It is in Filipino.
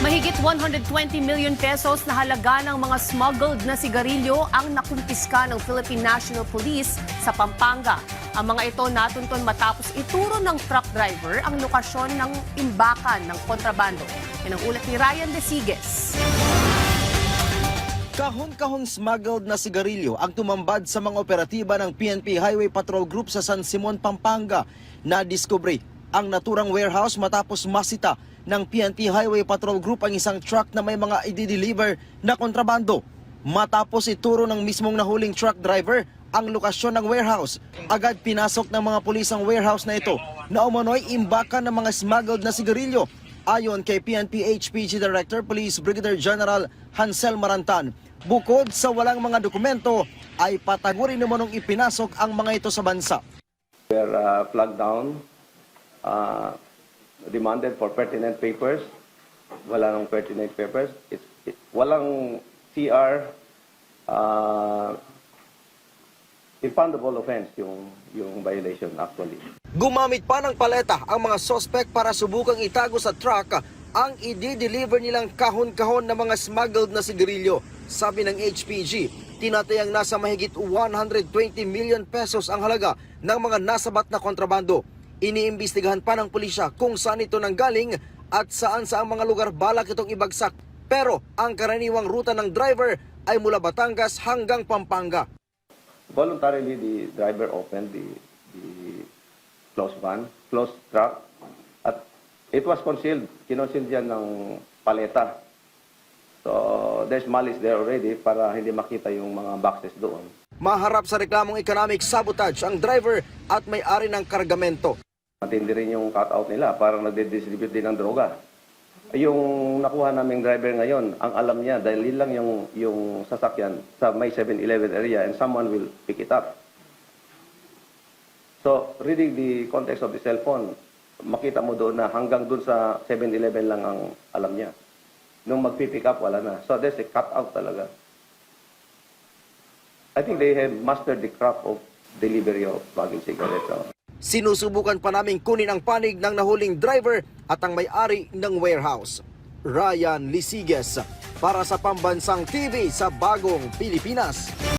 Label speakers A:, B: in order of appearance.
A: Mahigit 120 million pesos na halaga ng mga smuggled na sigarilyo ang nakumpiska ng Philippine National Police sa Pampanga. Ang mga ito natunton matapos ituro ng truck driver ang lokasyon ng imbakan ng kontrabando. Yan ang ulat ni Ryan Desiges.
B: Kahon-kahong smuggled na sigarilyo ang tumambad sa mga operatiba ng PNP Highway Patrol Group sa San Simon, Pampanga. Nadiskubre ang naturang warehouse matapos masita ng PNP Highway Patrol Group ang isang truck na may mga i-deliver na kontrabando. Matapos ituro ng mismong nahuling truck driver ang lokasyon ng warehouse, agad pinasok ng mga pulis ang warehouse na ito na umano'y imbakan ng mga smuggled na sigarilyo. Ayon kay PNP HPG Director Police Brigadier General Hansel Marantan, bukod sa walang mga dokumento, ay patagurin naman ipinasok ang mga ito sa bansa.
C: We are flagged down, demanded for pertinent papers. Wala nang pertinent papers. Walang CR, impoundable offense yung violation actually.
B: Gumamit pa ng paleta ang mga suspect para subukang itago sa truck ang i-deliver nilang kahon-kahon na mga smuggled na sigarilyo. Sabi ng HPG, tinatayang nasa mahigit 120 million pesos ang halaga ng mga nasabat na kontrabando. Iniimbestigahan pa ng pulisya kung saan ito nanggaling at saan sa mga lugar balak itong ibagsak. Pero ang karaniwang ruta ng driver ay mula Batangas hanggang Pampanga.
C: Voluntarily, the driver opened the closed truck, at it was concealed. Kinoncealed yan ng paleta. So, there's malice there already para hindi makita yung mga boxes doon.
B: Maharap sa reklamong economic sabotage ang driver at may-ari ng kargamento.
C: Matindi rin yung cut-out nila, parang nagde-distribute din ng droga. Yung nakuha naming driver ngayon, ang alam niya, dahil lang yung sasakyan sa may 7-Eleven area and someone will pick it up. So, reading the context of the cellphone, makita mo doon na hanggang doon sa 7-Eleven lang ang alam niya. Nung mag-pick up, wala na. So, there's a cut-out talaga. I think they have mastered the craft of delivery of bagging cigarettes.
B: Sinusubukan pa naming kunin ang panig ng nahuling driver at ang may-ari ng warehouse. Ryan Desiges para sa Pambansang TV sa Bagong Pilipinas.